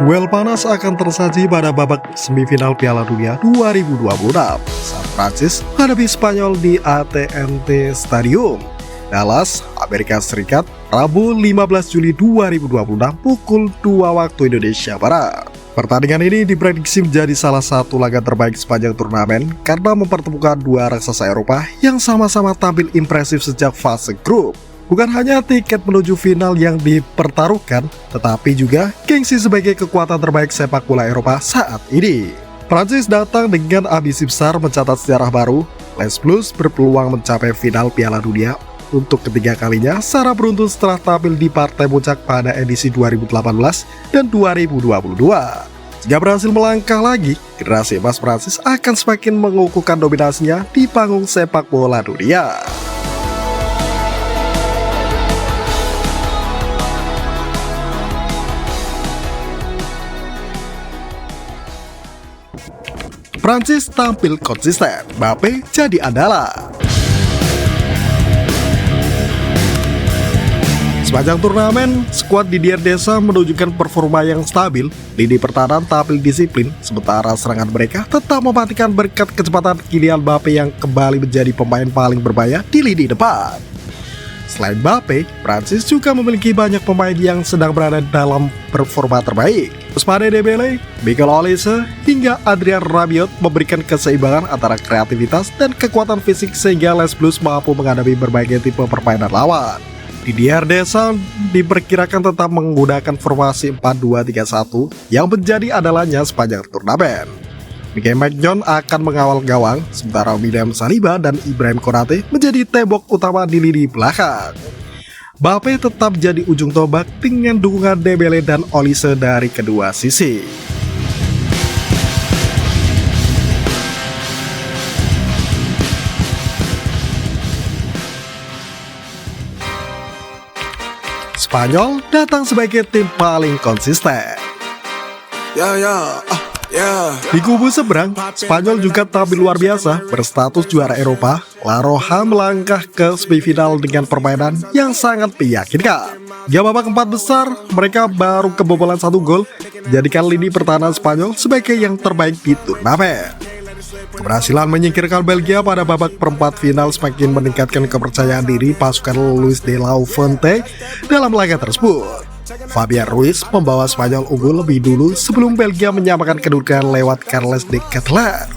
Duel panas akan tersaji pada babak semifinal Piala Dunia 2026 saat Prancis menghadapi Spanyol di AT&T Stadium, Dallas, Amerika Serikat, Rabu 15 Juli 2026 pukul 2 waktu Indonesia Barat. Pertandingan ini diprediksi menjadi salah satu laga terbaik sepanjang turnamen karena mempertemukan dua raksasa Eropa yang sama-sama tampil impresif sejak fase grup. Bukan hanya tiket menuju final yang dipertaruhkan, tetapi juga gengsi sebagai kekuatan terbaik sepak bola Eropa saat ini. Prancis datang dengan ambisi besar mencatat sejarah baru. Les Bleus berpeluang mencapai final Piala Dunia untuk ketiga kalinya secara beruntun setelah tampil di partai puncak pada edisi 2018 dan 2022. Jika berhasil melangkah lagi, generasi emas Prancis akan semakin mengukuhkan dominasinya di panggung sepak bola dunia. Prancis tampil konsisten, Mbappe jadi andalan. Sepanjang turnamen, skuad Didier Deschamps menunjukkan performa yang stabil. Lini pertahanan tampil disiplin, sementara serangan mereka tetap mematikan berkat kecepatan Kylian Mbappe yang kembali menjadi pemain paling berbahaya di lini depan. Selain Mbappe, Prancis juga memiliki banyak pemain yang sedang berada dalam performa terbaik. Ousmane Dembélé, Michael Olise, hingga Adrien Rabiot memberikan keseimbangan antara kreativitas dan kekuatan fisik sehingga Les Bleus mampu menghadapi berbagai tipe permainan lawan. Didier Deschamps diperkirakan tetap menggunakan formasi 4-2-3-1 yang menjadi andalannya sepanjang turnamen. Mickaël Maignan akan mengawal gawang, sementara William Saliba dan Ibrahim Konate menjadi tembok utama di lini belakang. Mbappe tetap jadi ujung tombak dengan dukungan Dembélé dan Olise dari kedua sisi. Spanyol datang sebagai tim paling konsisten. Di kubu seberang, Spanyol juga tampil luar biasa, berstatus juara Eropa. La Roja melangkah ke semifinal dengan permainan yang sangat meyakinkan. Di babak empat besar, mereka baru kebobolan 1 gol, menjadikan lini pertahanan Spanyol sebagai yang terbaik di turnamen. Keberhasilan menyingkirkan Belgia pada babak perempat final semakin meningkatkan kepercayaan diri pasukan Luis de la Fuente dalam laga tersebut. Fabian Ruiz membawa Spanyol unggul lebih dulu sebelum Belgia menyamakan kedudukan lewat Carles de Ketelaere.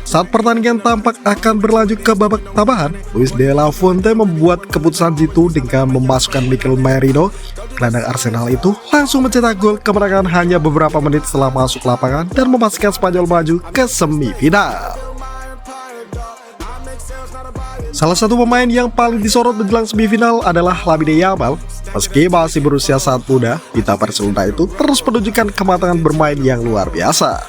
Saat pertandingan tampak akan berlanjut ke babak tambahan, Luis de la Fuente membuat keputusan jitu dengan memasukkan Mikel Merino. Gelandang Arsenal itu langsung mencetak gol kemenangan hanya beberapa menit setelah masuk lapangan dan memastikan Spanyol maju ke semifinal. Salah satu pemain yang paling disorot menjelang semifinal adalah Lamine Yamal. Meski masih berusia sangat muda, Pita Barcelona itu terus menunjukkan kematangan bermain yang luar biasa.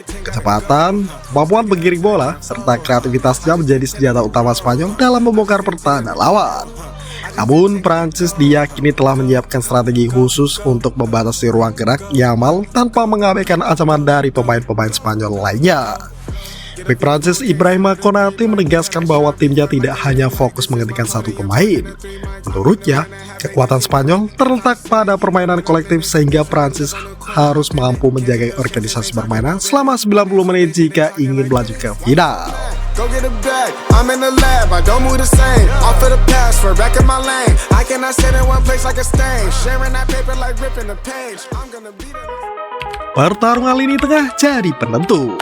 Kecepatan, kemampuan menggiring bola, serta kreativitasnya menjadi senjata utama Spanyol dalam membongkar pertahanan lawan. Namun, Prancis diyakini telah menyiapkan strategi khusus untuk membatasi ruang gerak Yamal tanpa mengabaikan ancaman dari pemain-pemain Spanyol lainnya. Bek Prancis Ibrahima Konate menegaskan bahwa timnya tidak hanya fokus menghentikan satu pemain. Menurutnya, kekuatan Spanyol terletak pada permainan kolektif sehingga Prancis harus mampu menjaga organisasi permainan selama 90 menit jika ingin melaju ke final. Pertarungan lini tengah jadi penentu.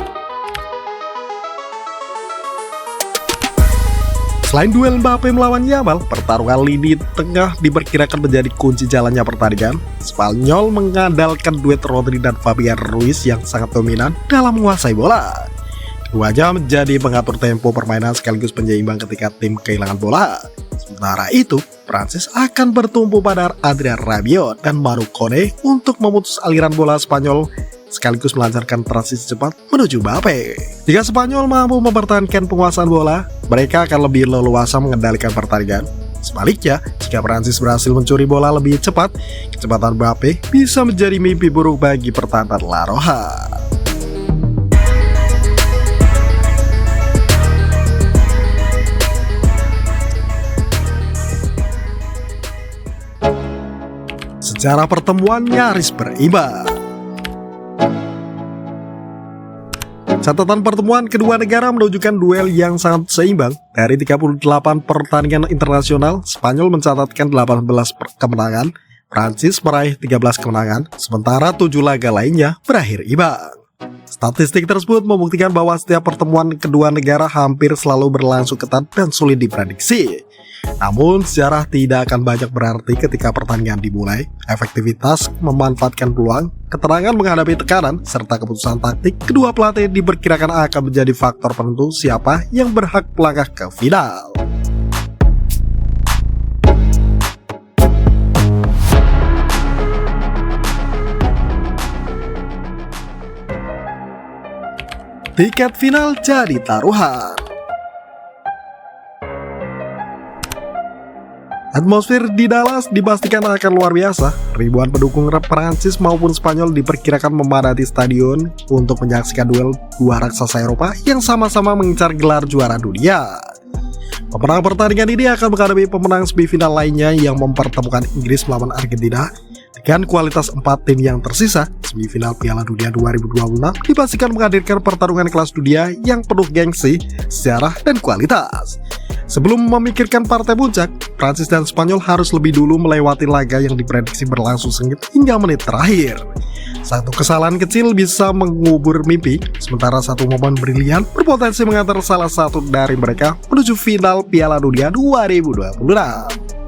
Selain duel Mbappe melawan Yamal, pertarungan lini tengah diperkirakan menjadi kunci jalannya pertandingan. Spanyol mengandalkan duet Rodri dan Fabian Ruiz yang sangat dominan dalam menguasai bola. Keduanya menjadi pengatur tempo permainan sekaligus penyeimbang ketika tim kehilangan bola. Sementara itu, Prancis akan bertumpu pada Adrien Rabiot dan Manu Kone untuk memutus aliran bola Spanyol sekaligus melancarkan transisi cepat menuju Mbappe. Jika Spanyol mampu mempertahankan penguasaan bola, mereka akan lebih leluasa mengendalikan pertandingan. Sebaliknya, jika Prancis berhasil mencuri bola lebih cepat, kecepatan Mbappe bisa menjadi mimpi buruk bagi pertahanan La Roja. Secara pertemuan nyaris berimbang. Catatan pertemuan kedua negara menunjukkan duel yang sangat seimbang. Dari 38 pertandingan internasional, Spanyol mencatatkan 18 kemenangan, Prancis meraih 13 kemenangan, sementara 7 laga lainnya berakhir imbang. Statistik tersebut membuktikan bahwa setiap pertemuan kedua negara hampir selalu berlangsung ketat dan sulit diprediksi. Namun, sejarah tidak akan banyak berarti ketika pertandingan dimulai. Efektivitas memanfaatkan peluang, keterangan menghadapi tekanan, serta keputusan taktik kedua pelatih diperkirakan akan menjadi faktor penentu siapa yang berhak melangkah ke final. Tiket final jadi taruhan. Atmosfer di Dallas dipastikan akan luar biasa. Ribuan pendukung Prancis maupun Spanyol diperkirakan memadati stadion untuk menyaksikan duel dua raksasa Eropa yang sama-sama mengincar gelar juara dunia. Pemenang pertandingan ini akan menghadapi pemenang semifinal lainnya yang mempertemukan Inggris melawan Argentina. Dengan kualitas 4 tim yang tersisa, semifinal Piala Dunia 2026 dipastikan menghadirkan pertarungan kelas dunia yang penuh gengsi, sejarah, dan kualitas. Sebelum memikirkan partai puncak, Prancis dan Spanyol harus lebih dulu melewati laga yang diprediksi berlangsung sengit hingga menit terakhir. Satu kesalahan kecil bisa mengubur mimpi, sementara satu momen brilian berpotensi mengantar salah satu dari mereka menuju final Piala Dunia 2026.